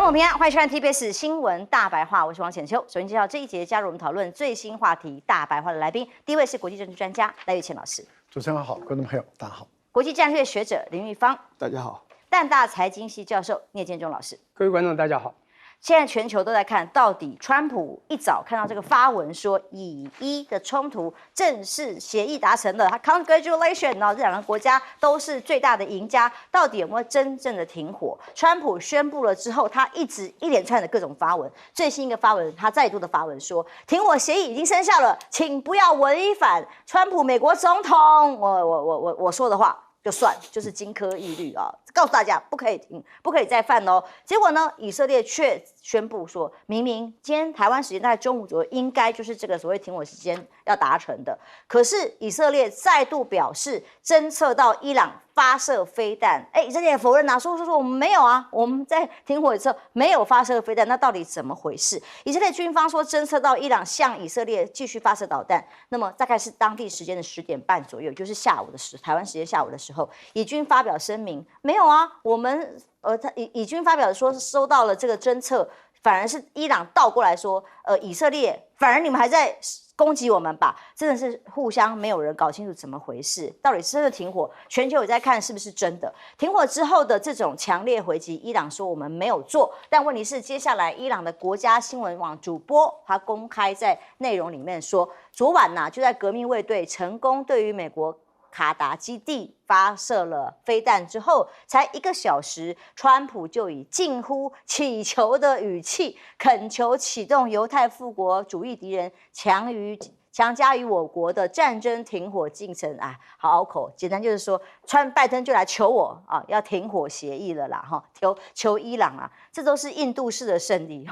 众平安，欢迎收看 TBS 新闻大白话，我是王浅秋。首先介绍这一节加入我们讨论最新话题大白话的来宾，第一位是国际政治专家赖岳乾老师。主持人好，观众朋友大家好。国际战略学者林玉芳，大家好。淡大财经系教授聂建中老师。各位观众大家好。现在全球都在看到底川普一早看到这个发文说以伊的冲突正式协议达成了，他 congratulation 哦，这两个国家都是最大的赢家，到底有没有真正的停火？川普宣布了之后，他一连串的各种发文，最新一个发文，他再度的发文说停火协议已经生效了，请不要违反川普美国总统我说的话。就算就是金科玉律啊，告诉大家不可以停，不可以再犯哦。结果呢，以色列却宣布说，明明今天台湾时间大概中午左右，应该就是这个所谓停火时间要达成的。可是以色列再度表示，侦测到伊朗发射飞弹，以色列否认啊，说我们没有啊，我们在停火的时候没有发射飞弹，那到底怎么回事？以色列军方说侦测到伊朗向以色列继续发射导弹，那么大概是当地时间的10点半左右，就是下午的台湾时间下午的时候。以军发表声明，没有啊，我们以军发表说是收到了这个侦测，反而是伊朗倒过来说，以色列反而你们还在攻击我们吧？真的是互相没有人搞清楚怎么回事，到底是真的停火？全球也在看是不是真的停火之后的这种强烈回击，伊朗说我们没有做，但问题是接下来伊朗的国家新闻网主播他公开在内容里面说，昨晚就在革命卫队成功对于美国卡达基地发射了飞弹之后，才1个小时，川普就以近乎乞求的语气恳求启动犹太复国主义敌人强加于我国的战争停火进程啊，好拗口，简单就是说，拜登就来求我啊，要停火协议了啦，求伊朗啊，这都是印度式的胜利。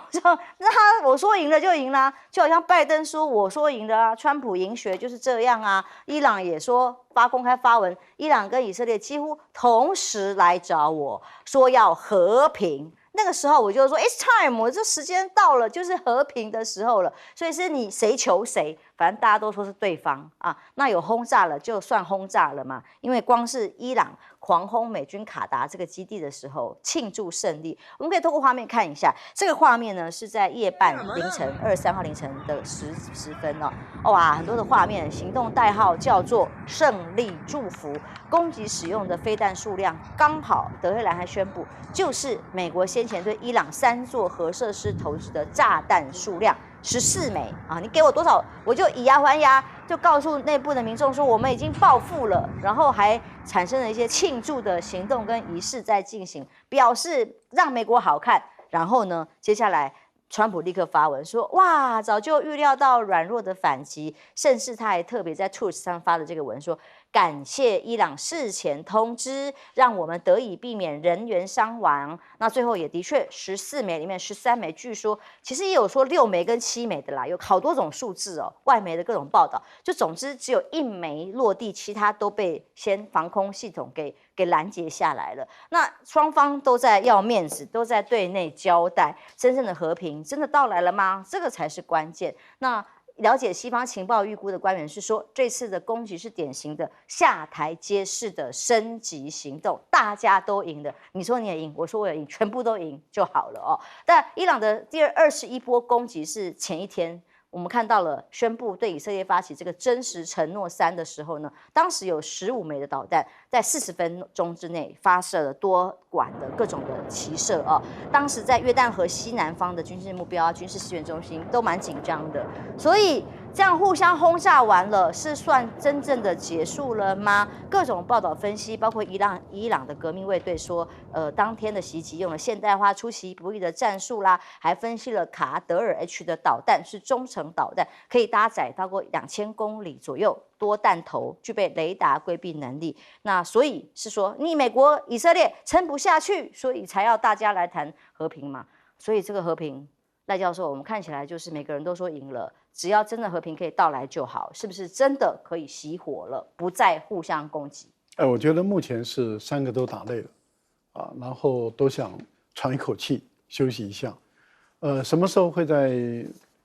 我说赢了就赢啦，就好像拜登说我说赢了啊，川普赢学就是这样啊，伊朗也说公开发文，伊朗跟以色列几乎同时来找我说要和平。那个时候我就说 It's time， 我这时间到了，就是和平的时候了。所以是你谁求谁，反正大家都说是对方啊。那有轰炸了就算轰炸了嘛，因为光是伊朗狂轰美军卡达这个基地的时候庆祝胜利，我们可以透过画面看一下。这个画面呢是在夜半凌晨23号凌晨的10分哦。哇，很多的画面，行动代号叫做胜利祝福。攻击使用的飞弹数量刚好，德黑兰还宣布，就是美国先前对伊朗3座核设施投掷的炸弹数量14枚啊！你给我多少，我就以牙还牙，就告诉内部的民众说我们已经报复了，然后还产生了一些庆祝的行动跟仪式在进行，表示让美国好看。然后呢，接下来川普立刻发文说，哇，早就预料到软弱的反击，甚至他还特别在 Truth 上发的这个文说，感谢伊朗事前通知，让我们得以避免人员伤亡。那最后也的确14枚里面13枚，据说其实也有说6枚跟7枚的啦，有好多种数字哦，外媒的各种报道。就总之只有1枚落地，其他都被先防空系统给拦截下来了。那双方都在要面子，都在对内交代，真正的和平真的到来了吗？这个才是关键。那了解西方情报预估的官员是说，这次的攻击是典型的下台阶式的升级行动，大家都赢了。你说你也赢，我说我也赢，全部都赢就好了哦。但伊朗的第21波攻击是前一天。我们看到了宣布对以色列发起这个真实承诺3的时候呢，当时有15枚的导弹在40分钟之内发射了多管的各种的齐射啊。当时在约旦河西南方的军事目标、军事支援中心都蛮紧张的，所以这样互相轰炸完了，是算真正的结束了吗？各种报道分析，包括伊朗的革命卫队说，当天的袭击用了现代化、出其不意的战术啦，还分析了卡德尔 H 的导弹是中程导弹，可以搭载到过2000公里左右，多弹头，具备雷达规避能力。那所以是说，你美国、以色列撑不下去，所以才要大家来谈和平嘛。所以这个和平，赖教授，我们看起来就是每个人都说赢了。只要真的和平可以到来就好，是不是真的可以熄火了，不再互相攻击？我觉得目前是3个都打累了，啊，然后都想喘一口气，休息一下。什么时候会再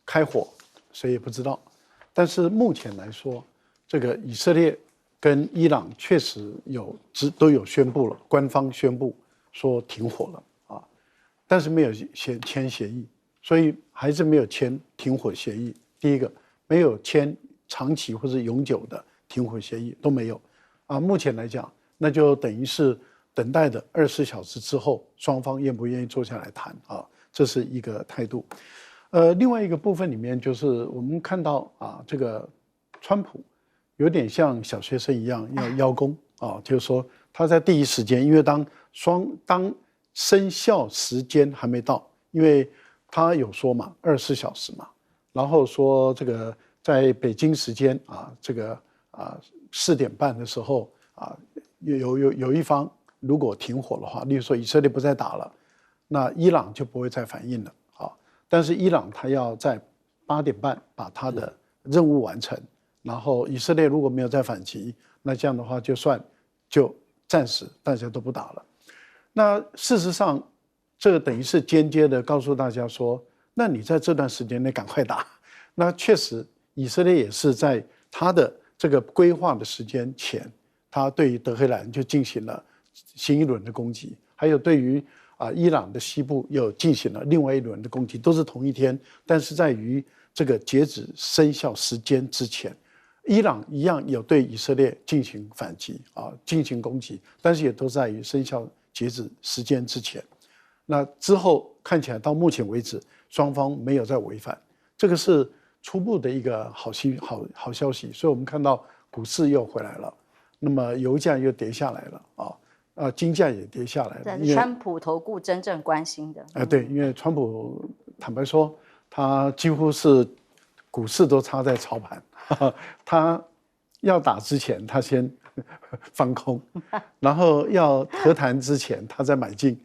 开火，谁也不知道。但是目前来说，这个以色列跟伊朗确实都有宣布了，官方宣布说停火了啊。但是没有签协议，所以还是没有签停火协议。第一个，没有签长期或者永久的停火协议都没有，目前来讲，那就等于是等待的24小时之后，双方愿不愿意坐下来谈啊，这是一个态度。另外一个部分里面就是我们看到这个川普有点像小学生一样要邀功啊，就是说他在第一时间，因为当生效时间还没到，因为他有说嘛，24小时嘛，然后说这个在北京时间这个4点半的时候有一方如果停火的话，例如说以色列不再打了，那伊朗就不会再反应了啊。但是伊朗他要在8点半把他的任务完成，然后以色列如果没有再反击，那这样的话就暂时大家都不打了。那事实上，这个等于是间接的告诉大家说，那你在这段时间内赶快打。那确实，以色列也是在他的这个规划的时间前，他对于德黑兰就进行了新一轮的攻击，还有对于伊朗的西部又进行了另外一轮的攻击，都是同一天，但是在于这个截止生效时间之前，伊朗一样有对以色列进行反击进行攻击，但是也都在于生效截止时间之前。那之后看起来到目前为止，双方没有再违反，这个是初步的一个好消息。所以我们看到股市又回来了，那么油价又跌下来了金价也跌下来了。这是川普投顾真正关心的。对，因为川普坦白说，他几乎是股市都插在操盘，他要打之前他先放空，然后要和谈之前他再买进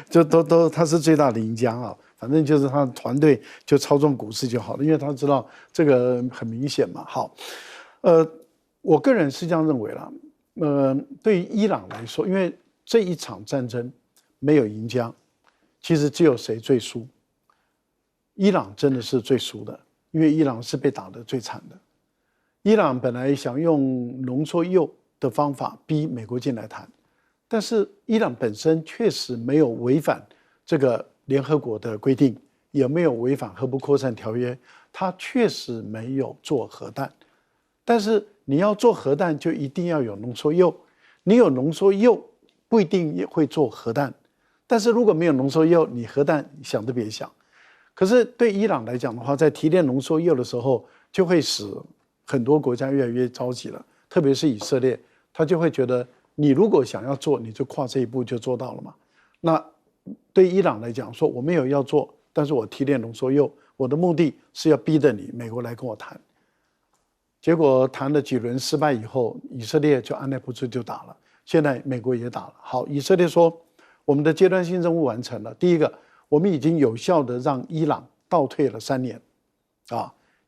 就他是最大的赢家反正就是他的团队就操纵股市就好了，因为他知道这个很明显嘛。好，我个人是这样认为啦。对于伊朗来说，因为这一场战争没有赢家，其实只有谁最输。伊朗真的是最输的，因为伊朗是被打得最惨的。伊朗本来想用浓缩铀的方法逼美国进来谈，但是伊朗本身确实没有违反这个联合国的规定，也没有违反核不扩散条约，它确实没有做核弹。但是你要做核弹，就一定要有浓缩铀。你有浓缩铀，不一定也会做核弹。但是如果没有浓缩铀，你核弹想都别想。可是对伊朗来讲的话，在提炼浓缩铀的时候，就会使很多国家越来越着急了，特别是以色列，他就会觉得，你如果想要做，你就跨这一步就做到了嘛。那对伊朗来讲，说我没有要做，但是我提炼浓缩铀，我的目的是要逼着你美国来跟我谈。结果谈了几轮失败以后，以色列就按捺不住就打了。现在美国也打了。好，以色列说我们的阶段性任务完成了。第一个，我们已经有效的让伊朗倒退了3年，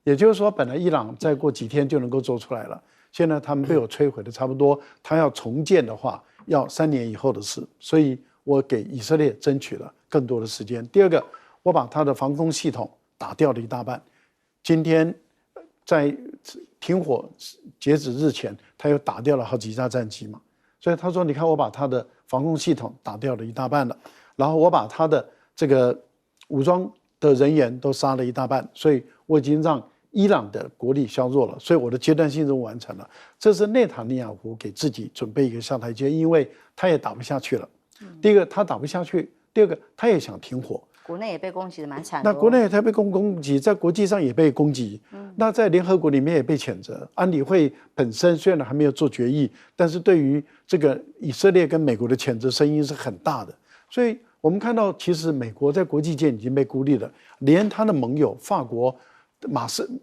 也就是说，本来伊朗再过几天就能够做出来了，现在他们被我摧毁的差不多，他要重建的话，要3年以后的事。所以我给以色列争取了更多的时间。第二个，我把他的防空系统打掉了一大半。今天在停火截止日前，他又打掉了好几架战机嘛，所以他说：“你看，我把他的防空系统打掉了一大半了，然后我把他的这个武装的人员都杀了一大半，所以我已经让伊朗的国力削弱了，所以我的阶段性任务完成了。”这是内塔尼亚胡给自己准备一个下台阶，因为他也打不下去了。第一个，他打不下去；第二个，他也想停火。国内也被攻击的蛮惨的。那国内也被攻击，在国际上也被攻击，那在联合国里面也被谴责。安理会本身虽然还没有做决议，但是对于这个以色列跟美国的谴责声音是很大的。所以我们看到，其实美国在国际间已经被孤立了，连他的盟友法国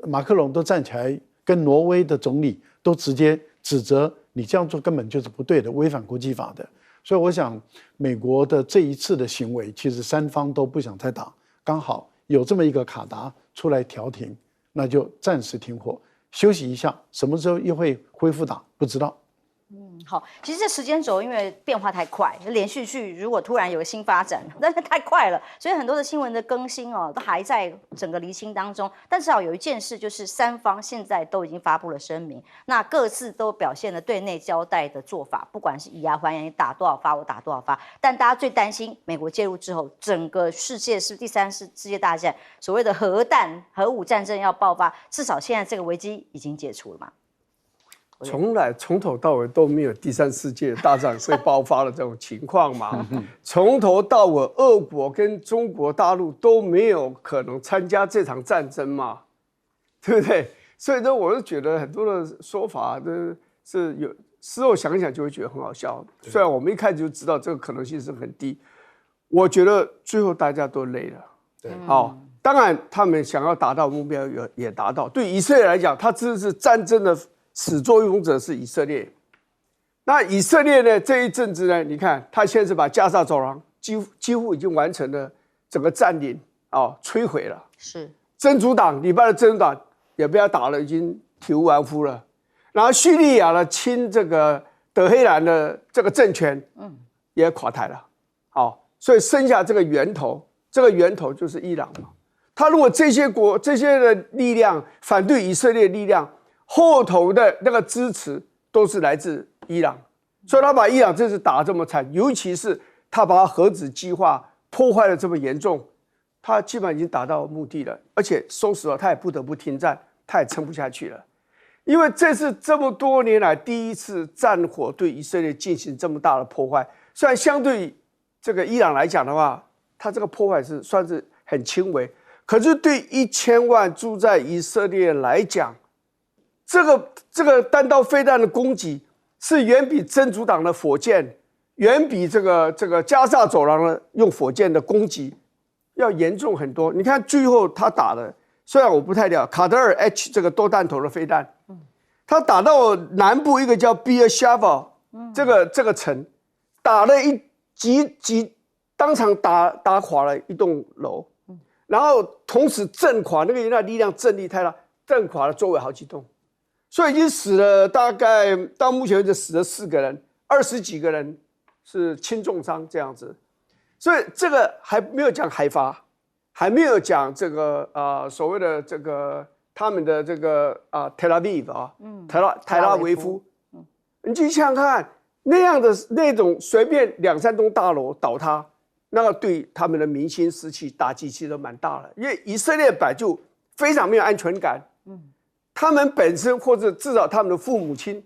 马克龙都站起来，跟挪威的总理都直接指责你这样做根本就是不对的，违反国际法的。所以我想，美国的这一次的行为，其实3方都不想再打，刚好有这么一个卡达出来调停，那就暂时停火，休息一下，什么时候又会恢复打，不知道。好，其实这时间轴因为变化太快，连续剧如果突然有个新发展，但是太快了，所以很多的新闻的更新哦，都还在整个厘清当中。但至少有一件事，就是三方现在都已经发布了声明，那各自都表现了对内交代的做法，不管是以牙还牙，你打多少发，我打多少发。但大家最担心美国介入之后，整个世界是第三次世界大战，所谓的核武战争要爆发，至少现在这个危机已经解除了嘛？从头到尾都没有第三世界大战会爆发的这种情况嘛。从头到尾，俄国跟中国大陆都没有可能参加这场战争嘛，对不对？所以呢，我是觉得很多的说法都是有，事后想想就会觉得很好笑。虽然我们一开始就知道这个可能性是很低，我觉得最后大家都累了。对，好，当然他们想要达到目标也达到。对以色列来讲，他支持战争的始作俑者是以色列，那以色列呢？这一阵子呢，你看他现在是把加沙走廊几乎已经完成了整个占领摧毁了。是真主党礼拜的真主党也被他打了，已经体无完肤了。然后叙利亚的亲这个德黑兰的这个政权，也垮台了。好，所以剩下这个源头就是伊朗嘛。他如果这些的力量反对以色列力量，后头的那个支持都是来自伊朗，所以他把伊朗这次打得这么惨，尤其是他把核子计划破坏得这么严重，他基本上已经达到目的了。而且说实话，他也不得不停战，他也撑不下去了，因为这是这么多年来第一次战火对以色列进行这么大的破坏。虽然相对这个伊朗来讲的话，他这个破坏是算是很轻微，可是对1000万住在以色列来讲，这个弹道飞弹的攻击是远比真主党的火箭，远比这个加沙走廊的用火箭的攻击要严重很多。你看最后他打的，虽然我不太了解卡德尔 H 这个多弹头的飞弹，他打到南部一个叫 Bir Sheva 这个城，打了当场打垮了一栋楼，然后同时震垮那个力量震力太大，震垮了周围好几栋。所以已经死了，大概到目前为止死了4个人，20几个人是轻重伤这样子。所以这个还没有讲海法，还没有讲这个所谓的这个他们的这个特拉维夫特拉维夫，你去想想看，那种随便2、3栋大楼倒塌，那个对他们的民心士气打击其实都蛮大的，因为以色列本来就非常没有安全感。他们本身或者至少他们的父母亲，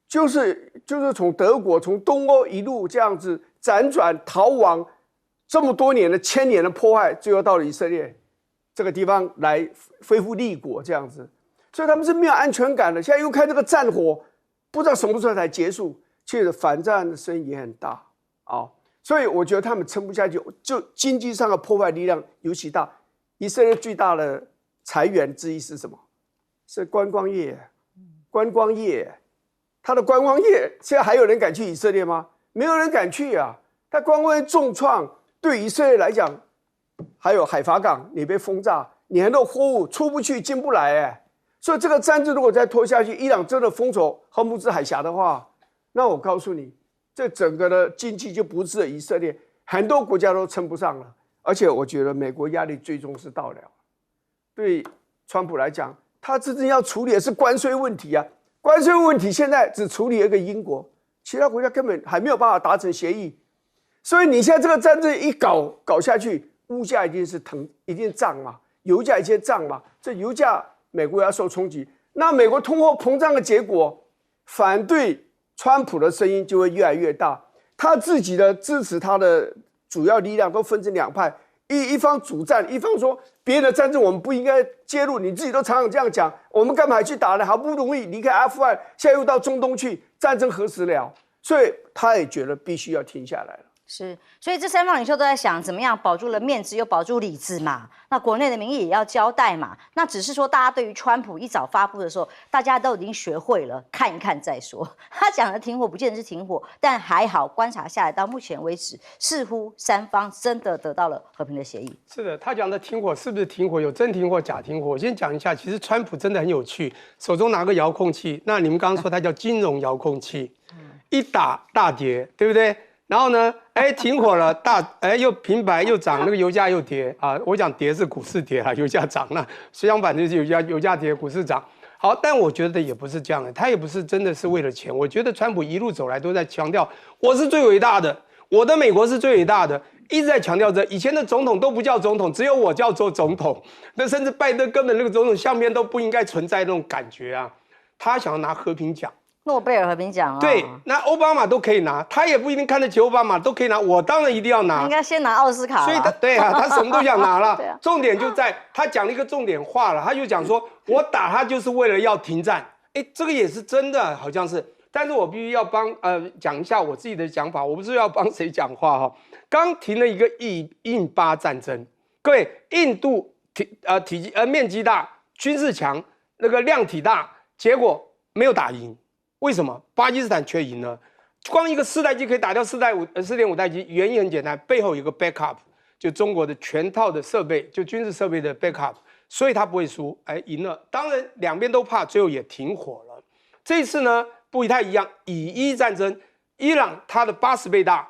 就是从德国从东欧一路这样子辗转逃亡，这么多年的1000年的迫害，最后到了以色列这个地方来恢复立国这样子，所以他们是没有安全感的。现在又看这个战火，不知道什么时候才结束，其实反战的声音也很大所以我觉得他们撑不下去，就经济上的破坏力量尤其大。以色列最大的财源之一是什么？是观光业，它的观光业现在还有人敢去以色列吗？没有人敢去啊！它观光业重创，对以色列来讲，还有海法港你被轰炸，你很多货物出不去进不来所以这个战争如果再拖下去，伊朗真的封锁荷姆兹海峡的话，那我告诉你，这整个的经济就不是以色列，很多国家都撑不上了。而且我觉得美国压力最终是到了，对川普来讲，他真正要处理的是关税问题啊！关税问题现在只处理一个英国，其他国家根本还没有办法达成协议。所以你现在这个战争一搞下去，物价一定涨嘛，油价一定涨嘛，这油价美国要受冲击，那美国通货膨胀的结果，反对川普的声音就会越来越大，他自己的支持他的主要力量都分成2派。一方主战，一方说别人的战争我们不应该介入，你自己都常常这样讲，我们干嘛去打呢？好不容易离开阿富汗，现在又到中东去，战争何时了？所以他也觉得必须要停下来了。是，所以这3方领袖都在想怎么样保住了面子又保住里子嘛。那国内的民意也要交代嘛。那只是说大家对于川普一早发布的时候，大家都已经学会了看一看再说。他讲的停火不见得是停火，但还好观察下来，到目前为止，似乎3方真的得到了和平的协议。是的，他讲的停火是不是停火？有真停火、假停火。我先讲一下，其实川普真的很有趣，手中拿个遥控器。那你们刚刚说它叫金融遥控器。一打大跌，对不对？然后呢，停火了，又平白又涨，那个油价又跌啊。我讲跌是股市跌啊，油价涨了，相反就是油价跌，股市涨。好，但我觉得也不是这样的，他也不是真的是为了钱。我觉得川普一路走来都在强调，我是最伟大的，我的美国是最伟大的，一直在强调这。以前的总统都不叫总统，只有我叫做总统。那甚至拜登根本那个总统相片都不应该存在那种感觉啊。他想要拿和平奖。诺贝尔和平奖啊，对，那奥巴马都可以拿，他也不一定看得起奥巴马，都可以拿，我当然一定要拿。应该先拿奥斯卡。所以他什么都想拿了。对啊，重点就在他讲了一个重点话了，他就讲说，我打他就是为了要停战。这个也是真的，好像是，但是我必须要讲一下我自己的讲法，我不是要帮谁讲话哈。刚停了一个印巴战争，各位，印度面积大，军事强，那个量体大，结果没有打赢。为什么巴基斯坦却赢了？光一个4代机可以打掉4.5代机，原因很简单，背后有个 backup， 就中国的全套的设备，就军事设备的 backup， 所以他不会输，赢了。当然两边都怕，最后也停火了。这一次呢不太一样，以伊战争，伊朗它的80倍大，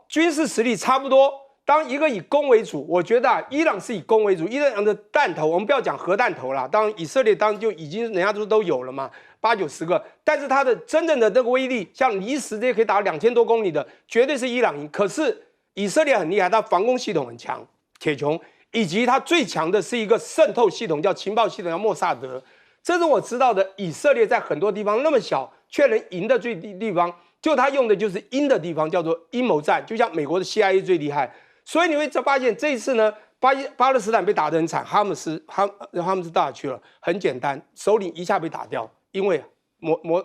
军事实力差不多。当一个以攻为主，我觉得伊朗是以攻为主，伊朗的弹头，我们不要讲核弹头啦，当然以色列当然就已经人家都有了嘛，8、9、10个，但是它的真正的那个威力，像离石这些可以打2000多公里的，绝对是伊朗赢。可是以色列很厉害，它防空系统很强，铁穹，以及它最强的是一个渗透系统，叫情报系统，叫莫萨德。这是我知道的，以色列在很多地方那么小，却能赢的最地方，就他用的就是阴的地方，叫做阴谋战，就像美国的 CIA 最厉害。所以你会发现这一次呢，巴勒斯坦被打得很惨，哈姆斯打去了，很简单，首领一下被打掉，因为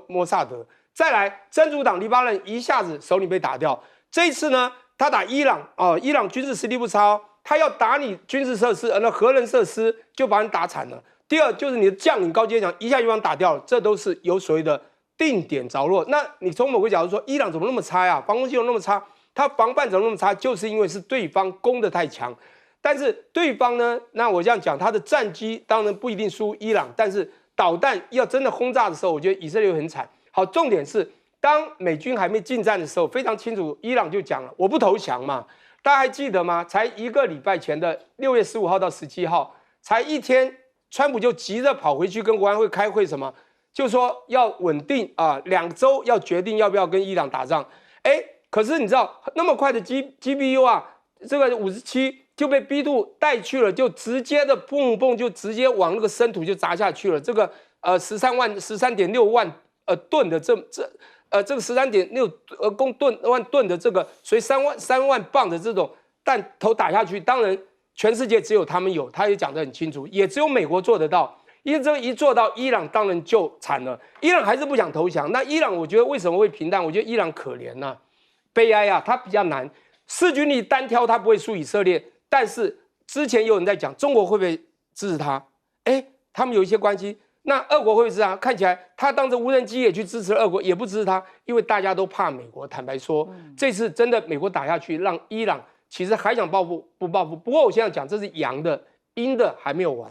摩萨德。再来，真主党黎巴嫩一下子首领被打掉。这一次呢，他打伊朗伊朗军事实力不差他要打你军事设施，那核能设施就把你打惨了。第二就是你的将领高阶将一下就把你打掉了，这都是有所谓的定点着落。那你从某个角度说，伊朗怎么那么差呀？防空系统那么差？他防范怎么那么差？就是因为是对方攻得太强，但是对方呢？那我这样讲，他的战机当然不一定输伊朗，但是导弹要真的轰炸的时候，我觉得以色列很惨。好，重点是当美军还没进战的时候，非常清楚，伊朗就讲了，我不投降嘛。大家还记得吗？才1个礼拜前的6月15号到17号，才1天，川普就急着跑回去跟国安会开会，什么？就说要稳定2周要决定要不要跟伊朗打仗。可是你知道那么快的 GBU 这个57就被 B2 带去了，就直接的蹦就直接往那个深土就砸下去了。这个13.6万吨的这个13.6万吨的这个，所以3万磅的这种弹头打下去，当然全世界只有他们有，他也讲得很清楚，也只有美国做得到。因为这个一做到，伊朗当然就惨了。伊朗还是不想投降。那伊朗我觉得为什么会平淡？我觉得伊朗可怜呐。悲哀他比较难，势均力单挑他不会输以色列，但是之前有人在讲中国会不会支持他？他们有一些关系，那俄国会不会支持他？看起来他当着无人机也去支持俄国，也不支持他，因为大家都怕美国。坦白说，这次真的美国打下去，让伊朗其实还想报复不报复。不过我现在讲这是阳的，阴的还没有完。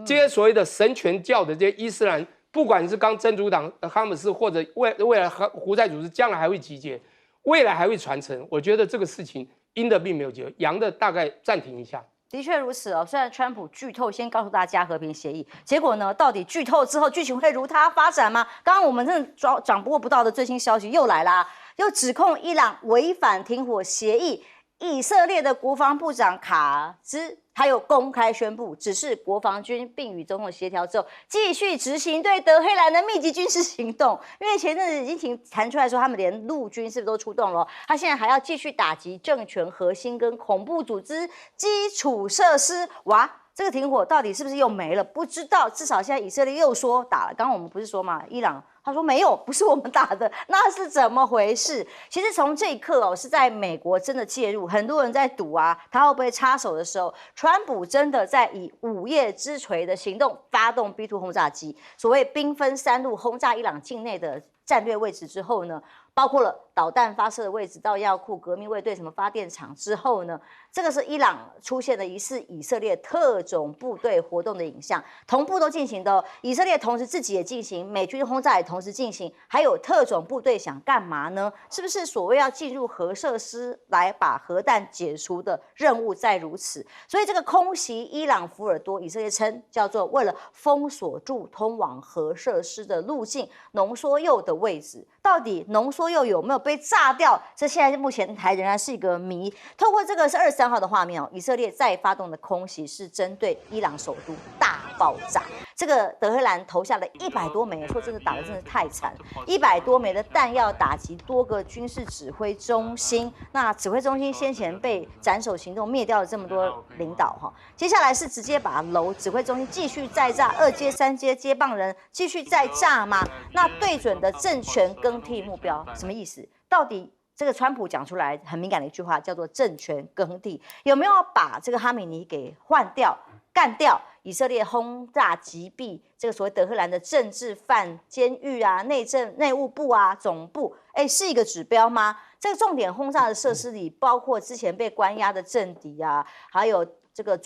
这些所谓的神权教的这些伊斯兰，不管是刚真主党哈马斯或者未来胡塞组织，将来还会集结。未来还会传承，我觉得这个事情阴的并没有结，阳的大概暂停一下。的确如此虽然川普剧透先告诉大家和平协议，结果呢，到底剧透之后剧情会如他发展吗？刚刚我们真的掌握不到的最新消息又来啦，又指控伊朗违反停火协议。以色列的国防部长卡兹他又公开宣布，指示国防军并与总统协调之后，继续执行对德黑兰的密集军事行动。因为前阵子已经传出来说，他们连陆军是不是都出动了？他现在还要继续打击政权核心跟恐怖组织基础设施。哇！这个停火到底是不是又没了？不知道，至少现在以色列又说打了。刚刚我们不是说嘛，伊朗他说没有，不是我们打的，那是怎么回事？其实从这一刻是在美国真的介入，很多人在赌他会不会插手的时候，川普真的在以午夜之锤的行动发动 B2 轰炸机，所谓兵分3路轰炸伊朗境内的战略位置之后呢，包括了导弹发射的位置到药库、革命卫队什么发电厂之后呢，这个是伊朗出现的疑似以色列特种部队活动的影像，同步都进行的哦。以色列同时自己也进行，美军轰炸也同时进行，还有特种部队想干嘛呢？是不是所谓要进入核设施来把核弹解除的任务在如此？所以这个空袭伊朗福尔多，以色列称叫做为了封锁住通往核设施的路径，浓缩铀的位置。到底浓缩铀有没有被炸掉？这现在目前还仍然是一个谜。透过这个是23号的画面哦，以色列再发动的空袭是针对伊朗首都大爆炸。这个德黑兰投下了100多枚，说真的打得真的太惨，100多枚的弹药打击多个军事指挥中心。那指挥中心先前被斩首行动灭掉了这么多领导哈，接下来是直接把楼指挥中心继续再炸，2阶、3阶接棒人继续再炸吗？那对准的政权更替目标什么意思？到底这个川普讲出来很敏感的一句话叫做政权更替，有没有把这个哈米尼给换掉、干掉？以色列轰炸击毙这个所谓德黑兰的政治犯监狱啊、内务部啊、总部，是一个指标吗？这个重点轰炸的设施里，包括之前被关押的政敌啊，还有这个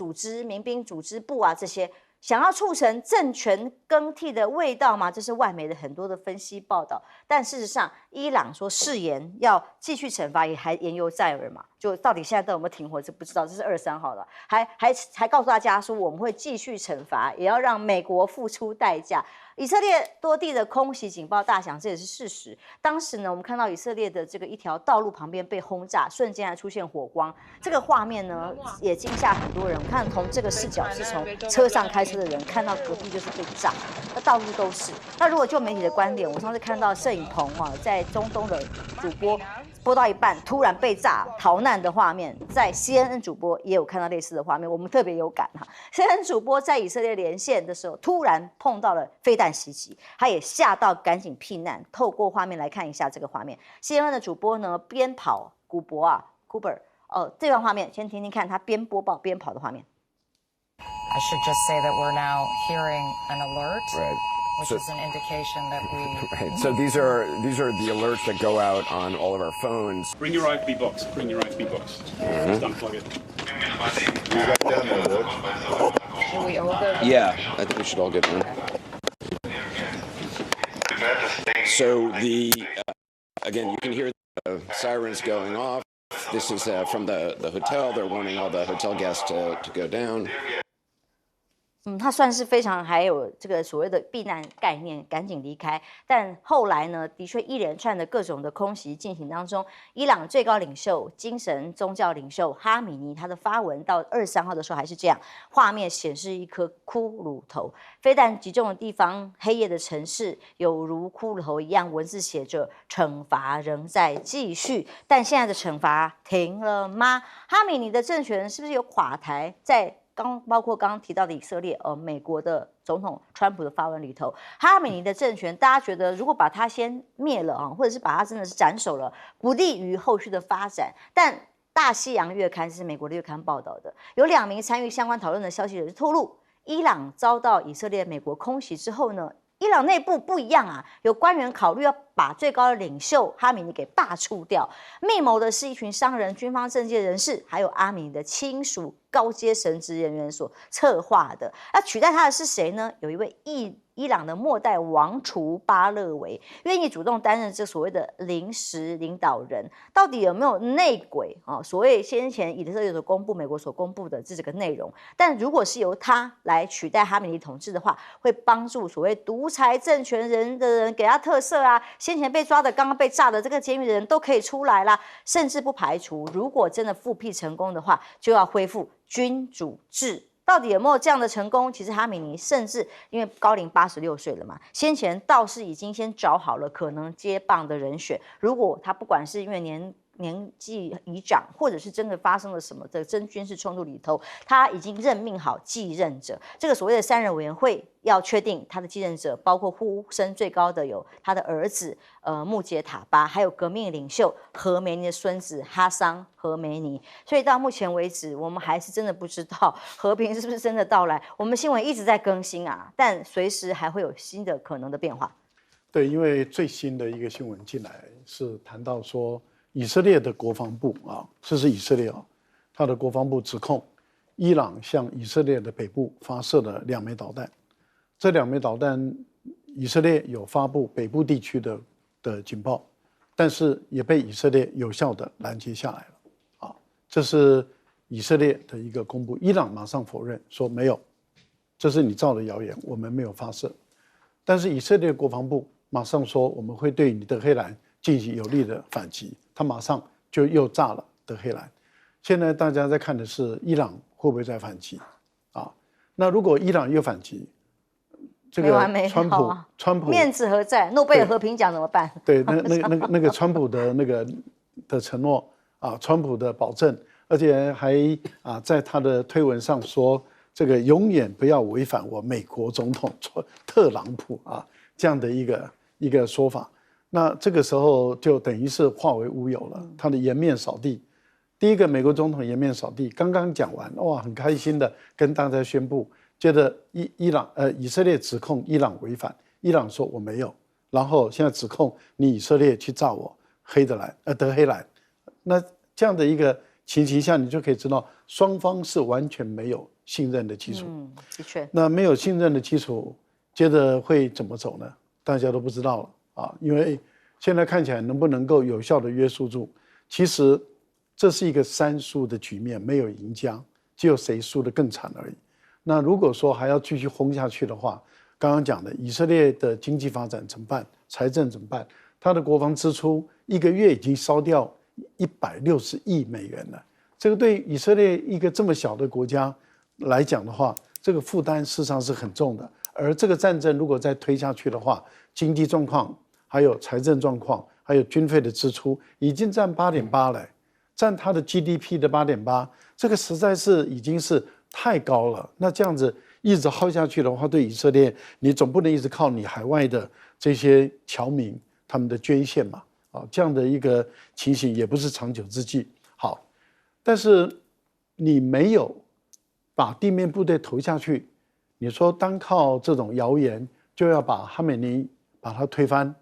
民兵组织部啊这些。想要促成政权更替的味道吗？这是外媒的很多的分析报道。但事实上，伊朗说誓言要继续惩罚，也还言犹在耳嘛。就到底现在都有没有停火，这不知道。这是23号的，还告诉大家说我们会继续惩罚，也要让美国付出代价。以色列多地的空袭警报大响，这也是事实。当时呢，我们看到以色列的这个一条道路旁边被轰炸，瞬间还出现火光，这个画面呢也惊吓很多人。我看从这个视角是从车上开车的人看到隔壁就是被炸，那到处都是。那如果就媒体的观点，我上次看到摄影棚啊，在中东的主播播到一半突然被炸逃难的画面，在 CNN 主播也有看到类似的画面，我们特别有感哈。CNN 主播在以色列连线的时候，突然碰到了飞弹袭击，他也吓到赶紧避难。透过画面来看一下这个画面 ，CNN 的主播呢边跑古博啊 Cooper 这段画面先听听看他边播报边跑的画面。I should just say that we're now hearing an alert. Right. Which is an indication that we. Right. So these are the alerts that go out on all of our phones. Bring your IFB box. Bring your IFB box. Just unplug it. Should we all go? Yeah, I think we should all get one. So again, you can hear the sirens going off. This is from the hotel. They're warning all the hotel guests to go down. 他算是非常还有这个所谓的避难概念，赶紧离开。但后来呢，的确一连串的各种的空袭进行当中，伊朗最高领袖、精神宗教领袖哈米尼他的发文到23号的时候还是这样，画面显示一颗骷髅头，飞弹击中的地方，黑夜的城市有如骷髅头一样，文字写着惩罚仍在继续。但现在的惩罚停了吗？哈米尼的政权是不是有垮台？在包括刚刚提到的以色列，美国的总统川普的发文里头，哈米尼的政权，大家觉得如果把他先灭了啊，或者是把他真的是斩首了，不利于后续的发展。但大西洋月刊是美国的月刊报道的，有2名参与相关讨论的消息人士透露，伊朗遭到以色列、美国空袭之后呢，伊朗内部不一样啊，有官员考虑要把最高的领袖哈米尼给罢黜掉，密谋的是一群商人、军方政界人士，还有阿米尼的亲属、高阶神职人员所策划的。那取代他的是谁呢？有一位伊朗的末代王储巴勒维愿意主动担任这所谓的临时领导人，到底有没有内鬼啊？所谓先前以色列所公布、美国所公布的这个内容，但如果是由他来取代哈米尼统治的话，会帮助所谓独裁政权的人给他特色啊，先前被抓的、刚刚被炸的这个监狱的人都可以出来啦，甚至不排除如果真的复辟成功的话，就要恢复君主制。到底有没有这样的成功？其实哈米尼甚至因为高龄86岁了嘛，先前倒是已经先找好了可能接棒的人选。如果他不管是因为年纪已长，或者是真的发生了什么的真军事冲突里头，他已经任命好继任者。这个所谓的3人委员会要确定他的继任者，包括呼声最高的有他的儿子穆杰塔巴，还有革命领袖何梅尼的孙子哈桑何梅尼。所以到目前为止，我们还是真的不知道和平是不是真的到来。我们新闻一直在更新啊，但随时还会有新的可能的变化。对，因为最新的一个新闻进来是谈到说，以色列的国防部啊，这是以色列啊，他的国防部指控伊朗向以色列的北部发射了2枚导弹，这2枚导弹以色列有发布北部地区的警报，但是也被以色列有效的拦截下来了啊，这是以色列的一个公布，伊朗马上否认说没有，这是你造的谣言，我们没有发射，但是以色列国防部马上说我们会对你德黑兰进行有力的反击，他马上就又炸了德黑兰。现在大家在看的是伊朗会不会再反击啊？那如果伊朗又反击，这个川普面子何在？诺贝尔和平奖怎么办？对，那个川普的的承诺啊，川普的保证，而且还在他的推文上说，这个永远不要违反我美国总统特朗普这样的一个说法。那这个时候就等于是化为乌有了，他的颜面扫地。第一个美国总统颜面扫地，刚刚讲完，哇，很开心的跟大家宣布，接着以色列指控伊朗违反，伊朗说我没有，然后现在指控你以色列去炸我德黑兰，那这样的一个情形下，你就可以知道双方是完全没有信任的基础。的确。那没有信任的基础，接着会怎么走呢？大家都不知道了因为现在看起来能不能够有效的约束住，其实这是一个3输的局面，没有赢家，只有谁输得更惨而已。那如果说还要继续轰下去的话，刚刚讲的以色列的经济发展怎么办？财政怎么办？它的国防支出1个月已经烧掉160亿美元了，这个对以色列一个这么小的国家来讲的话，这个负担事实上是很重的。而这个战争如果再推下去的话，经济状况、还有财政状况、还有军费的支出，已经占8.8了，占它的 GDP 的8.8，这个实在是已经是太高了。那这样子一直耗下去的话，对以色列，你总不能一直靠你海外的这些侨民他们的捐献嘛，这样的一个情形也不是长久之计。好，但是你没有把地面部队投下去，你说单靠这种谣言就要把哈梅尼把它推翻，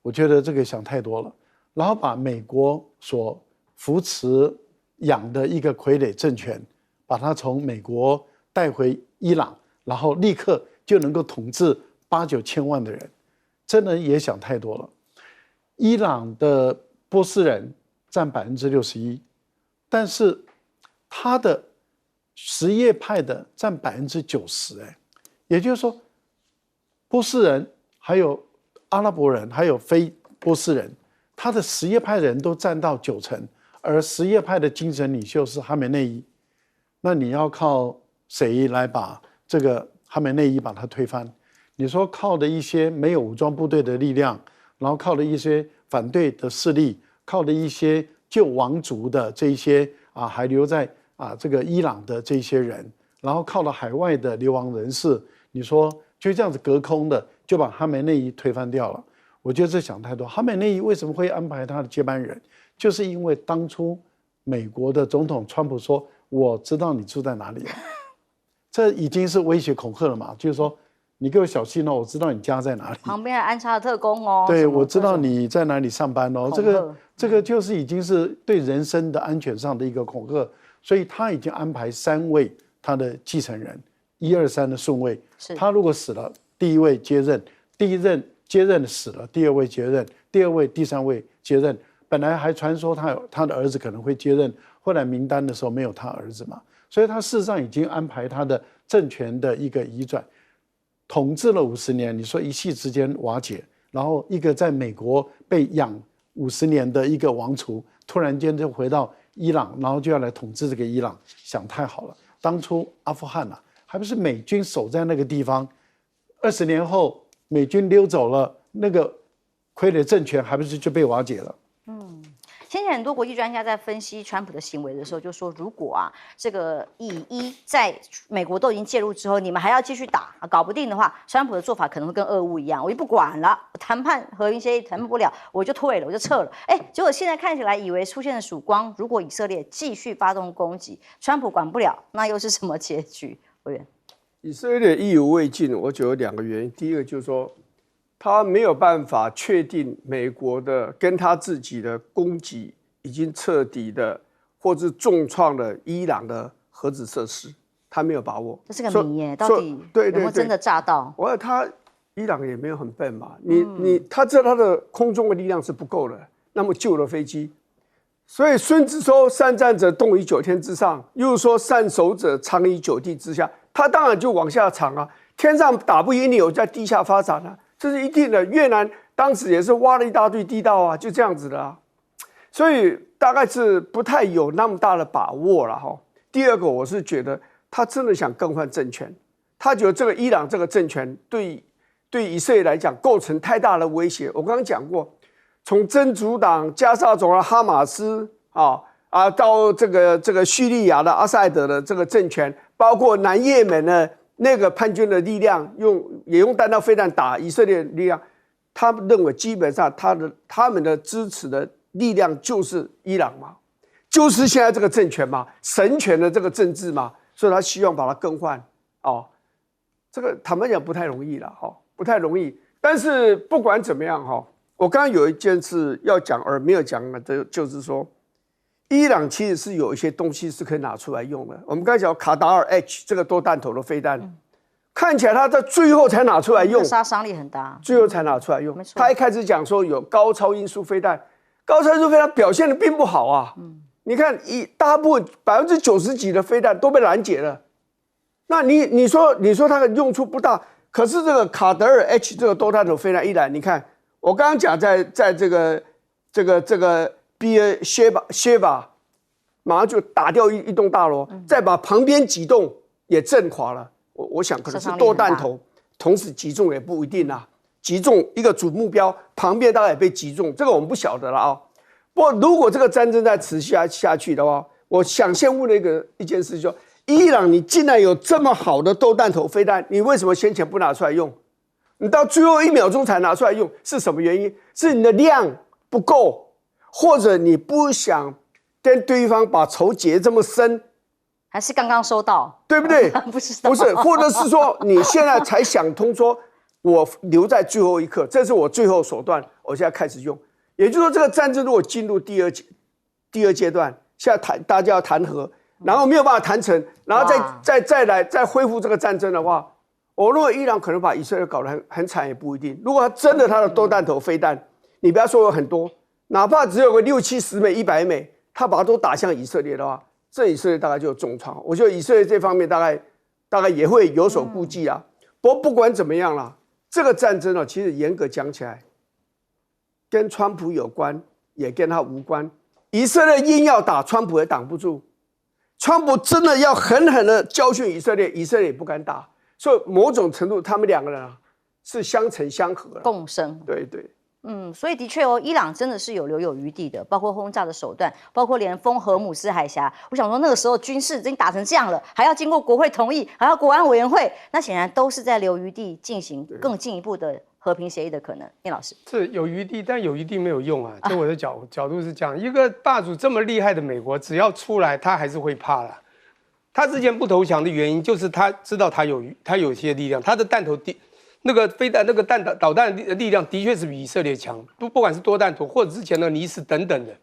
我觉得这个想太多了。然后把美国所扶持养的一个傀儡政权，把它从美国带回伊朗，然后立刻就能够统治8、9千万的人，真的也想太多了。伊朗的波斯人占61%，但是他的什叶派的占90%，也就是说，波斯人还有阿拉伯人还有非波斯人，他的什叶派人都占到90%，而什叶派的精神领袖是哈梅内伊。那你要靠谁来把这个哈梅内伊把它推翻？你说靠的一些没有武装部队的力量，然后靠的一些反对的势力，靠的一些旧王族的这一些还留在这个伊朗的这些人，然后靠了海外的流亡人士，你说就这样子隔空的就把哈梅内伊推翻掉了？我觉得这想太多。哈梅内伊为什么会安排他的接班人？就是因为当初美国的总统川普说：“我知道你住在哪里了。”这已经是威胁恐吓了嘛？就是说，你给我小心哦，我知道你家在哪里，旁边还安插了特工哦。对，我知道你在哪里上班哦。这个就是已经是对人身的安全上的一个恐吓，所以他已经安排3位他的继承人，1、2、3的顺位。他如果死了，第1位接任，第1任接任死了，第2位接任，第2位、第3位接任。本来还传说他的儿子可能会接任，后来名单的时候没有他儿子嘛，所以他事实上已经安排他的政权的一个移转，统治了50年，你说一夕之间瓦解，然后一个在美国被养50年的一个王储，突然间就回到伊朗，然后就要来统治这个伊朗，想太好了。当初阿富汗还不是美军守在那个地方，20年后美军溜走了，那个傀儡政权还不是就被瓦解了？先前很多国际专家在分析川普的行为的时候，就说如果这个以一在美国都已经介入之后，你们还要继续打搞不定的话，川普的做法可能会跟俄乌一样，我就不管了，谈判和平协议谈不了，我就退了，我就撤了。结果现在看起来以为出现了曙光，如果以色列继续发动攻击，川普管不了，那又是什么结局？委员，以色列意犹未尽，我觉得有2个原因。第一个就是说，他没有办法确定美国的跟他自己的攻击已经彻底的或是重创了伊朗的核子设施，他没有把握。这是个谜耶，到底有没有真的炸到？我想他伊朗也没有很笨嘛，他知道他的空中的力量是不够的，那么救了飞机。所以孙子说善战者动于九天之上，又说善守者长于九地之下，他当然就往下藏啊，天上打不赢你，有在地下发展啊，这是一定的。越南当时也是挖了一大堆地道啊，就这样子的啊，所以大概是不太有那么大的把握了哈。第二个，我是觉得他真的想更换政权，他觉得这个伊朗这个政权对以色列来讲构成太大的威胁。我刚刚讲过。从真主党加沙走了哈马斯到这个叙利亚的阿萨德的这个政权，包括南也门的那个叛军的力量，也用弹道飞弹打以色列的力量，他们认为基本上他们的支持的力量就是伊朗嘛，就是现在这个政权嘛，神权的这个政治嘛，所以他希望把它更换这个坦白讲不太容易了不太容易。但是不管怎么样我刚刚有一件事要讲而没有讲的，就是说，伊朗其实是有一些东西是可以拿出来用的。我们刚才讲卡达尔 H 这个多弹头的飞弹，看起来他在最后才拿出来用，杀伤力很大，最后才拿出来用。没错，他一开始讲说有高超音速飞弹，高超音速飞弹表现的并不好啊。你看大部分90%几的飞弹都被拦截了，那你说它的用处不大，可是这个卡德尔 H 这个多弹头飞弹一来，你看。我刚刚讲在这个比尔谢巴，马上就打掉一栋大楼，再把旁边几栋也震垮了。我想可能是多弹头同时击中也不一定啊，击中一个主目标，旁边大概也被击中，这个我们不晓得了啊。不过如果这个战争再持续下去的话，我想先问一件事，就伊朗你竟然有这么好的多弹头飞弹，你为什么先前不拿出来用？你到最后1秒钟才拿出来用，是什么原因？是你的量不够，或者你不想跟对方把仇结这么深，还是刚刚收到，对不对？不知道，不是，或者是说你现在才想通，说我留在最后一刻，这是我最后手段，我现在开始用。也就是说，这个战争如果进入第二阶段，现在大家要谈和，然后没有办法谈成，然后再恢复这个战争的话。我认为伊朗可能把以色列搞得很惨也不一定。如果他真的他的多弹头飞弹，你不要说有很多，哪怕只有个60、70枚、100枚，他把它都打向以色列的话，这以色列大概就有重创。我觉得以色列这方面大概也会有所顾忌啊。不管怎么样啦，这个战争其实严格讲起来，跟川普有关，也跟他无关。以色列硬要打，川普也挡不住。川普真的要狠狠的教训以色列，以色列也不敢打。所以某种程度，他们两个人是相乘相合了，共生。对。所以的确伊朗真的是有留有余地的，包括轰炸的手段，包括连封荷姆斯海峡。我想说，那个时候军事已经打成这样了，还要经过国会同意，还要国安委员会，那显然都是在留余地进行更进一步的和平协议的可能。叶老师是有余地，但有余地没有用啊。就我的角度是这样，一个霸主这么厉害的美国，只要出来，他还是会怕了。他之前不投降的原因，就是他知道他有些力量，他的弹头那个飞弹、那个导弹的力量的确是比以色列强，不管是多弹头或者之前的尼斯等等的。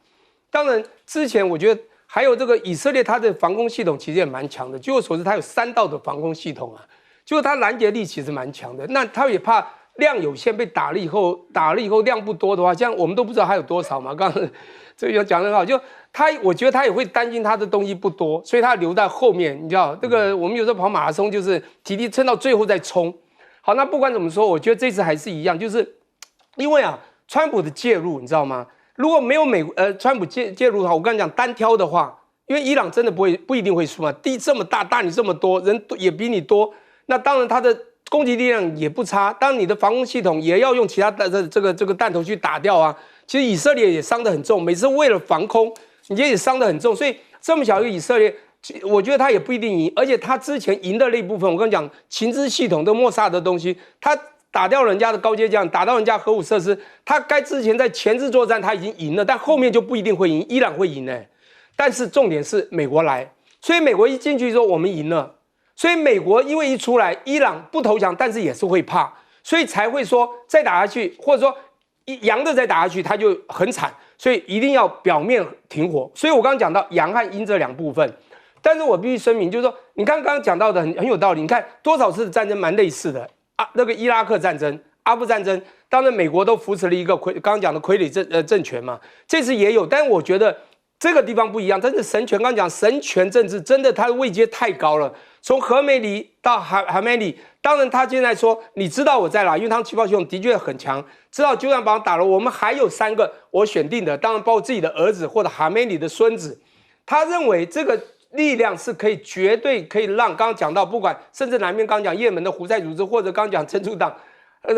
当然，之前我觉得还有这个以色列，它的防空系统其实也蛮强的。据我所知，它有3道的防空系统啊，就是它拦截力其实蛮强的。那他也怕量有限，被打了以后量不多的话，这样我们都不知道它有多少嘛。刚刚这个讲得很好，就我觉得他也会担心他的东西不多，所以他留在后面。你知道，这个我们有时候跑马拉松就是体力撑到最后再冲。好，那不管怎么说，我觉得这次还是一样，就是因为川普的介入，你知道吗？如果没有川普介入的话，我跟你讲单挑的话，因为伊朗真的不一定会输嘛，地这么大你这么多，人也比你多，那当然他的攻击力量也不差，当然你的防空系统也要用其他的这个弹头去打掉啊。其实以色列也伤得很重，每次为了防空，你也伤得很重，所以这么小一个以色列，我觉得他也不一定赢，而且他之前赢的那一部分，我跟你讲，情资系统的莫萨德东西，他打掉人家的高阶将，打到人家核武设施，他该之前在前置作战他已经赢了，但后面就不一定会赢，伊朗会赢但是重点是美国来，所以美国一进去说我们赢了，所以美国因为一出来，伊朗不投降，但是也是会怕。所以才会说再打下去，或者说阳的再打下去，它就很惨，所以一定要表面停火。所以我刚刚讲到阳和阴这两部分，但是我必须声明，就是说你刚刚讲到的很有道理。你看多少次的战争蛮类似的啊，那个伊拉克战争、阿富战争，当然美国都扶持了一个刚刚讲的傀儡政权嘛，这次也有，但是我觉得这个地方不一样，真的神权，刚刚讲神权政治，真的它的位阶太高了。从何梅里到哈梅里，当然他现在说你知道我在哪，因为他们情报系统的确很强，知道就算把我打了，我们还有3个我选定的，当然包括自己的儿子或者哈梅里的孙子，他认为这个力量是可以绝对可以让刚刚讲到，不管甚至南边刚刚讲也门的胡塞组织，或者刚刚讲真主党，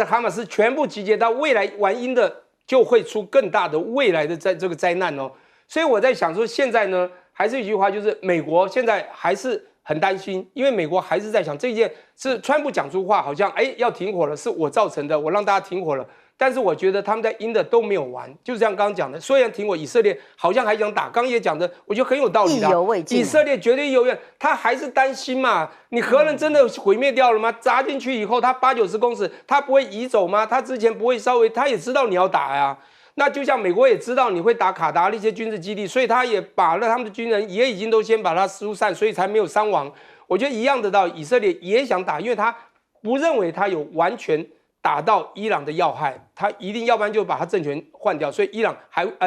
哈马斯全部集结到未来玩阴的，就会出更大的未来的这个灾难哦。所以我在想说，现在呢，还是一句话，就是美国现在还是很担心，因为美国还是在想这件是川普讲出话，好像要停火了，是我造成的，我让大家停火了。但是我觉得他们在阴的都没有完，就像刚刚讲的，虽然停火，以色列好像还想打，刚也讲的，我觉得很有道理的。意犹未尽，以色列绝对意犹未尽，他还是担心嘛。你核能真的毁灭掉了吗？砸进去以后，他80-90公尺，他不会移走吗？他之前不会稍微，他也知道你要打呀。那就像美国也知道你会打卡达那些军事基地，所以他也把他们的军人也已经都先把它疏散，所以才没有伤亡。我觉得一样的道理，以色列也想打，因为他不认为他有完全打到伊朗的要害，他一定要不然就把他政权换掉，所以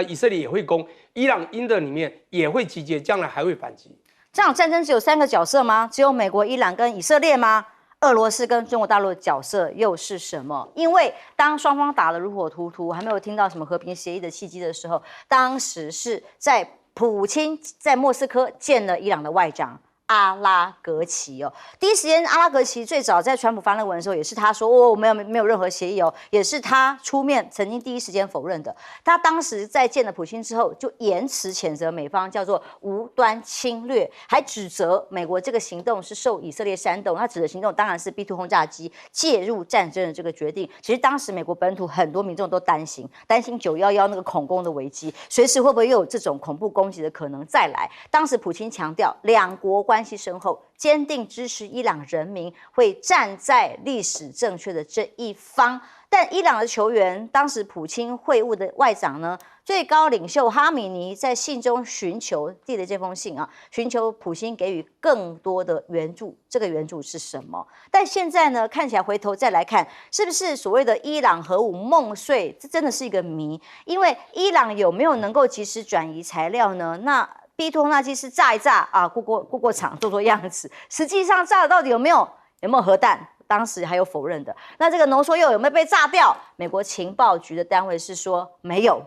以色列也会攻，伊朗阴的里面也会集结，将来还会反击。这场战争只有3个角色吗？只有美国、伊朗跟以色列吗？俄罗斯跟中国大陆的角色又是什么？因为当双方打得如火突突，还没有听到什么和平协议的契机的时候，当时是在普京在莫斯科见了伊朗的外长阿拉格齐哦。第一时间，阿拉格齐最早在川普发那文的时候，也是他说没有任何协议哦，也是他出面曾经第一时间否认的。他当时在见了普京之后，就严词谴责美方叫做无端侵略，还指责美国这个行动是受以色列煽动。他指的行动当然是 B-2 轰炸机介入战争的这个决定。其实当时美国本土很多民众都担心911那个恐攻的危机，随时会不会又有这种恐怖攻击的可能再来。当时普京强调两国关系深厚，坚定支持伊朗人民会站在历史正确的这一方。但伊朗的球员，当时普京会晤的外长呢，最高领袖哈米尼在信中递了这封信啊，寻求普京给予更多的援助。这个援助是什么？但现在呢，看起来回头再来看，是不是所谓的伊朗核武梦碎？这真的是一个谜。因为伊朗有没有能够及时转移材料呢？那B-2轰炸机是炸一炸啊，过场做样子，实际上炸的到底有没有核弹？当时还有否认的。那这个浓缩铀有没有被炸掉？美国情报局的单位是说没有，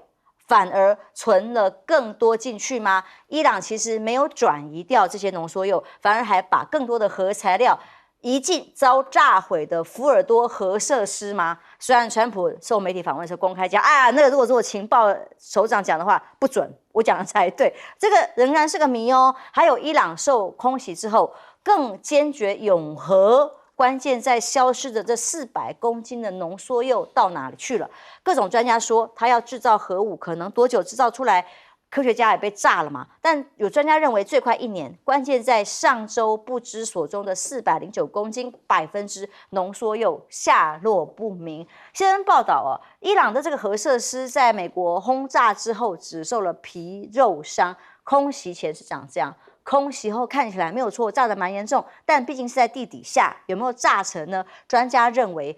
反而存了更多进去吗？伊朗其实没有转移掉这些浓缩铀，反而还把更多的核材料移进遭炸毁的福尔多核设施吗？虽然川普受媒体访问的时候公开讲，那个如果是我情报首长讲的话不准，我讲的才对，这个仍然是个谜哦。还有伊朗受空袭之后更坚决永和，关键在消失的这400公斤的浓缩铀到哪里去了？各种专家说他要制造核武，可能多久制造出来？科学家也被炸了嘛，但有专家认为最快1年，关键在上周不知所踪的409公斤%浓缩铀下落不明。CNN报道伊朗的这个核设施在美国轰炸之后只受了皮肉伤，空袭前是长这样，空袭后看起来没有错，炸得蛮严重，但毕竟是在地底下，有没有炸成呢？专家认为，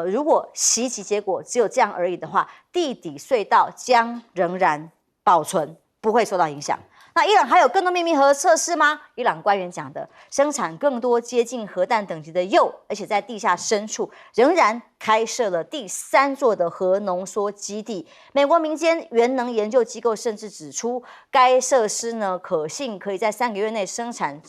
如果袭击结果只有这样而已的话，地底隧道将仍然保存，不会受到影响。那伊朗还有更多秘密核设施吗？伊朗官员讲的，生产更多接近核弹等级的铀，而且在地下深处仍然开设了第3座的核浓缩基地。美国民间原能研究机构甚至指出，该设施呢可信可以在3个月内生产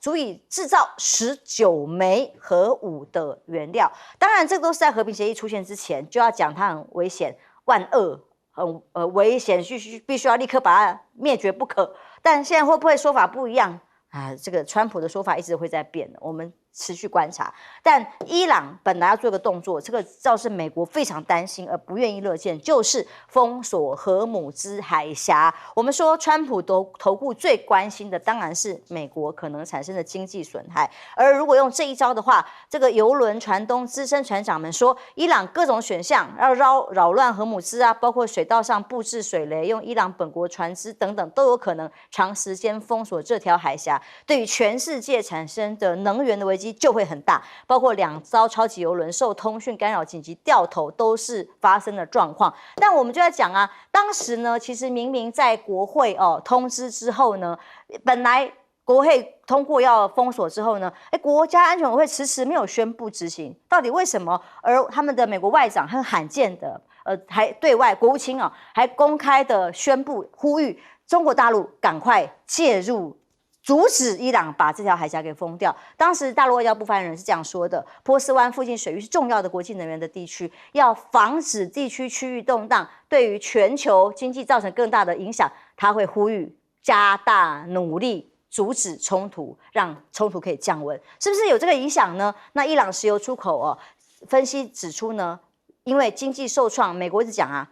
足以制造19枚核武的原料。当然，这都是在和平协议出现之前就要讲它很危险、万恶。很危险，必须要立刻把它灭绝不可。但现在会不会说法不一样啊？这个川普的说法一直会在变的。我们持续观察。但伊朗本来要做个动作，这个倒是美国非常担心而不愿意乐见，就是封锁荷姆兹海峡。我们说，川普投顾最关心的当然是美国可能产生的经济损害，而如果用这一招的话，这个邮轮船东资深船长们说，伊朗各种选项要扰乱荷姆兹啊，包括水道上布置水雷，用伊朗本国船只等等，都有可能长时间封锁这条海峡，对于全世界产生的能源的危机就会很大，包括2艘超级邮轮受通讯干扰紧急掉头都是发生的状况。但我们就在讲啊，当时呢，其实明明在国会通知之后呢，本来国会通过要封锁之后呢，国家安全委员会迟迟没有宣布执行，到底为什么？而他们的美国外长很罕见的，还对外国务卿还公开的宣布呼吁中国大陆赶快介入，阻止伊朗把这条海峡给封掉。当时大陆外交部发言人是这样说的：波斯湾附近水域是重要的国际能源的地区，要防止地区区域动荡对于全球经济造成更大的影响，他会呼吁加大努力阻止冲突，让冲突可以降温，是不是有这个影响呢？那伊朗石油出口分析指出呢，因为经济受创，美国一直讲啊，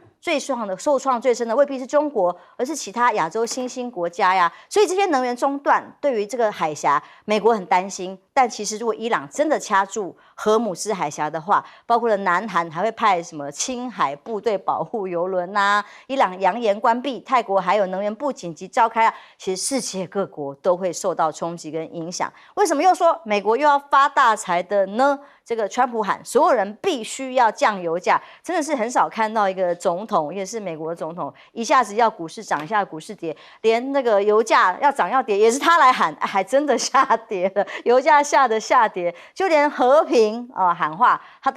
受创最深的未必是中国，而是其他亚洲新兴国家呀。所以这些能源中断对于这个海峡，美国很担心。但其实如果伊朗真的掐住荷姆斯海峡的话，包括了南韩还会派什么青海部队保护油轮啊，伊朗扬言关闭，泰国还有能源部紧急召开啊，其实世界各国都会受到冲击跟影响。为什么又说美国又要发大财的呢？这个川普喊所有人必须要降油价，真的是很少看到一个总统，也是美国总统，一下子要股市涨，一下股市跌，连那个油价要涨要跌也是他来喊，还真的下跌了，油价下跌，就连和平喊话，他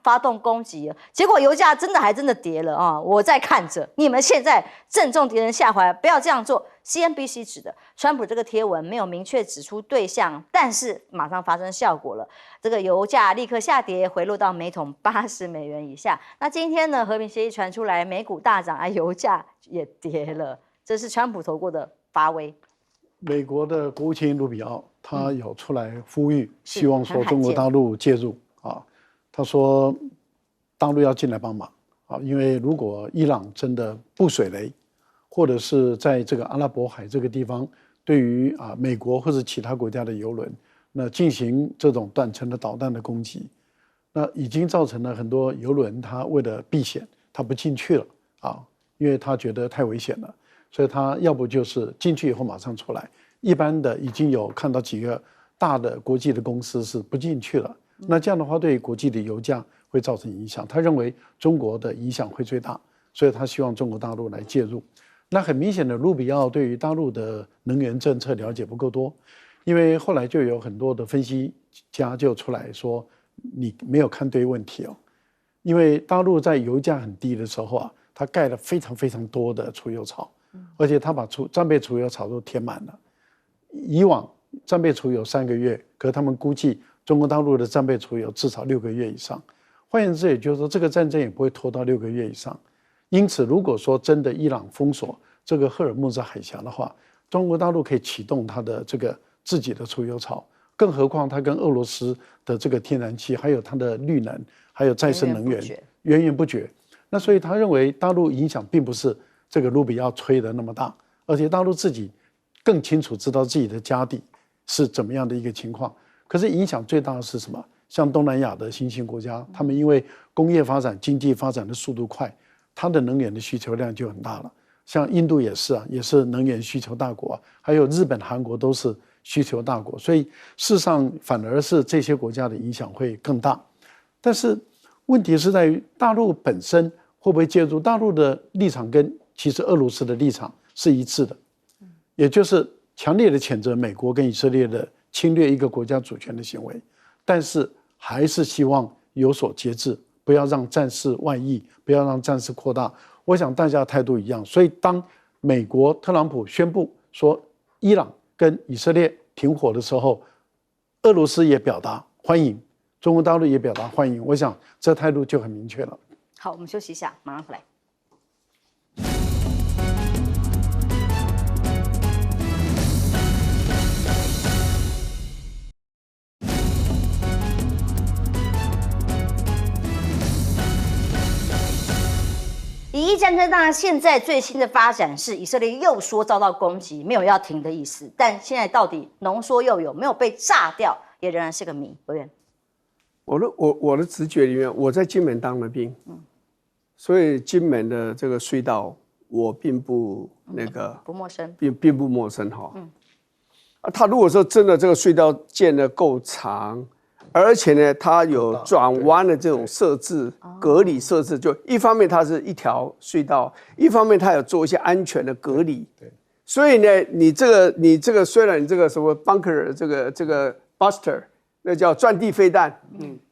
发动攻击了，结果油价真的跌了啊！我在看着，你们现在正中敌人下怀，不要这样做。CNBC 指的川普这个贴文没有明确指出对象，但是马上发生效果了，这个油价立刻下跌，回落到每桶$80以下。那今天呢，和平协议传出来，美股大涨，油价也跌了，这是川普投过的发威。美国的国务卿卢比奥他有出来呼吁，希望说中国大陆介入啊。他说大陆要进来帮忙啊，因为如果伊朗真的布水雷，或者是在这个阿拉伯海这个地方，对于美国或者其他国家的油轮，那进行这种短程的导弹的攻击，那已经造成了很多油轮它为了避险，它不进去了啊，因为他觉得太危险了，所以他要不就是进去以后马上出来。一般的已经有看到几个大的国际的公司是不进去了，那这样的话对国际的油价会造成影响。他认为中国的影响会最大，所以他希望中国大陆来介入。那很明显的，卢比奥对于大陆的能源政策了解不够多，因为后来就有很多的分析家就出来说，你没有看对问题哦。因为大陆在油价很低的时候啊，它盖了非常非常多的储油槽，而且它把战备储油槽都填满了。以往战备储油3个月，可是他们估计中国大陆的战备储油至少6个月以上。换言之，也就是说这个战争也不会拖到6个月以上。因此，如果说真的伊朗封锁这个赫尔木兹海峡的话，中国大陆可以启动它的这个自己的储油槽，更何况它跟俄罗斯的这个天然气，还有它的绿能，还有再生能源源源不绝。那所以他认为大陆影响并不是这个卢比奥吹的那么大，而且大陆自己更清楚知道自己的家底是怎么样的一个情况。可是影响最大的是什么？像东南亚的新兴国家，他们因为工业发展、经济发展的速度快，它的能源的需求量就很大了。像印度也是啊，也是能源需求大国啊，还有日本、韩国都是需求大国，所以事实上反而是这些国家的影响会更大。但是问题是在于大陆本身会不会介入？大陆的立场跟其实俄罗斯的立场是一致的，也就是强烈的谴责美国跟以色列的侵略一个国家主权的行为，但是还是希望有所节制，不要让战事外溢，不要让战事扩大。我想大家的态度一样，所以当美国特朗普宣布说伊朗跟以色列停火的时候，俄罗斯也表达欢迎，中国大陆也表达欢迎，我想这态度就很明确了。好，我们休息一下，马上回来。以战争当然现在最新的发展是以色列又说遭到攻击，没有要停的意思，但现在到底浓缩又有没有被炸掉，也仍然是个谜。委员，我的直觉里面，我在金门当了兵，所以金门的这个隧道我并不不陌生，并不陌生哈。他如果说真的这个隧道建得够长，而且呢，它有转弯的这种设置、隔离设置，就一方面它是一条隧道，一方面它有做一些安全的隔离。对，所以呢，你这个虽然你这个什么 bunker 这个 buster， 那叫钻地飞弹，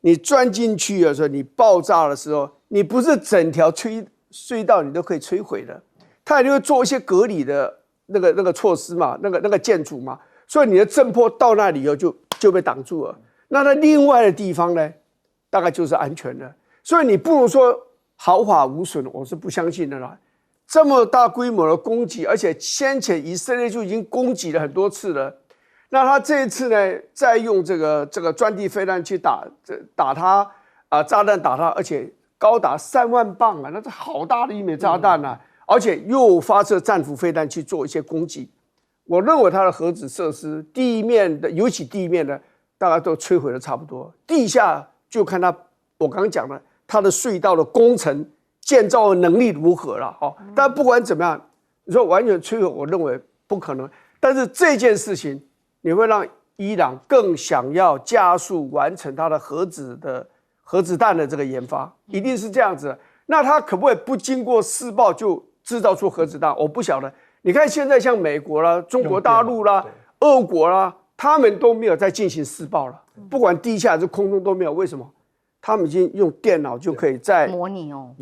你钻进去的时候，你爆炸的时候，你不是整条隧道你都可以摧毁的，它一定会做一些隔离的那个措施嘛，那个建筑嘛，所以你的震波到那里以后就被挡住了。那在另外的地方呢，大概就是安全的，所以你不能说毫发无损，我是不相信的啦。这么大规模的攻击，而且先前以色列就已经攻击了很多次了，那他这一次呢，再用这个钻地飞弹去打他炸弹打他，而且高达3万磅啊，那是好大的一枚炸弹啊，而且又发射战斧飞弹去做一些攻击。我认为它的核子设施，地面的，尤其地面的，大概都摧毁的差不多，地下就看我刚刚讲了，它的隧道的工程建造的能力如何了哦。但不管怎么样，你说完全摧毁，我认为不可能。但是这件事情，你会让伊朗更想要加速完成它的核子弹的这个研发，一定是这样子。那它可不可以不经过试爆就制造出核子弹？我不晓得。你看现在像美国啦、中国大陆啦、俄国啦。他们都没有在进行试爆了，不管地下还是空中都没有。为什么？他们已经用电脑就可以在模拟哦，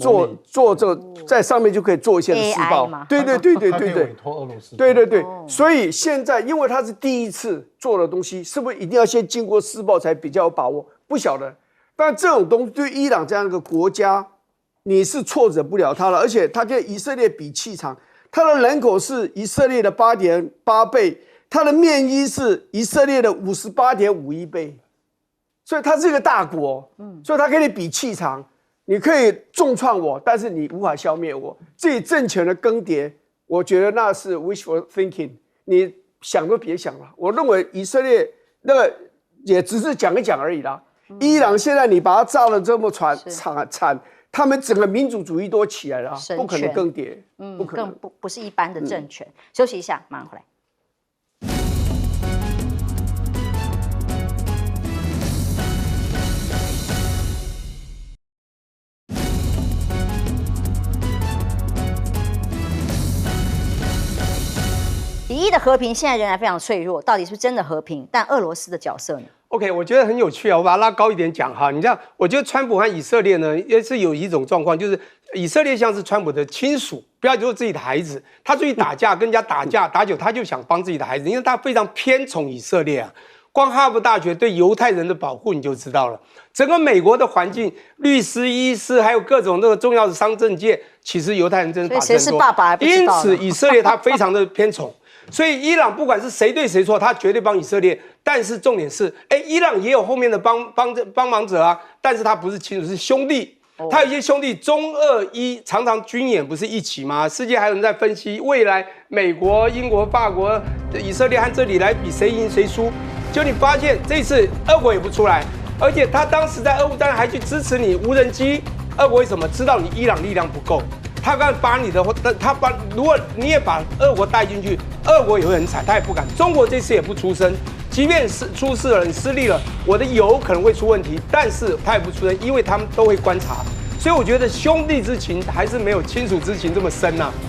做这个在上面就可以做一些试爆。对，委托俄罗斯。对，所以现在因为他是第一次做的东西，是不是一定要先经过试爆才比较有把握？不晓得。但这种东西对伊朗这样一个国家，你是挫折不了他了，而且他跟以色列比气场，他的人口是以色列的8.8倍。它的面积是以色列的58.51倍，所以它是一个大国，所以它跟你比气场，你可以重创我，但是你无法消灭我。至于政权的更迭，我觉得那是 wishful thinking， 你想都别想了。我认为以色列那个也只是讲一讲而已啦。伊朗现在你把它炸得这么惨，他们整个民族主义都起来了，不可能更迭，不可能，更不是一般的政权。休息一下，马上回来。以伊的和平现在仍然非常脆弱，到底是不是真的和平？但俄罗斯的角色呢 ？OK， 我觉得很有趣啊，我把它拉高一点讲哈。你这样，我觉得川普和以色列呢，也是有一种状况，就是以色列像是川普的亲属，不要说自己的孩子，他出去打架，跟人家打架打久，他就想帮自己的孩子，因为他非常偏宠以色列啊。光哈佛大学对犹太人的保护你就知道了，整个美国的环境，律师、医师，还有各种那个重要的商政界，其实犹太人真是把持很多。谁是爸爸还不知道呢？因此，以色列他非常的偏宠。所以伊朗不管是谁对谁错，他绝对帮以色列。但是重点是，伊朗也有后面的帮忙者啊，但是他不是亲属，是兄弟。他有一些兄弟中俄伊常常军演不是一起吗？世界还有人在分析未来美国、英国、法国、以色列和这里来比谁赢谁输。就你发现这次俄国也不出来，而且他当时在俄乌战还去支持你无人机。俄国为什么知道你伊朗力量不够？他敢把你的，如果你也把俄国带进去，俄国也会很惨，他也不敢。中国这次也不出声，即便是出事了，你失利了，我的油可能会出问题，但是他也不出声，因为他们都会观察。所以我觉得兄弟之情还是没有亲属之情这么深啊。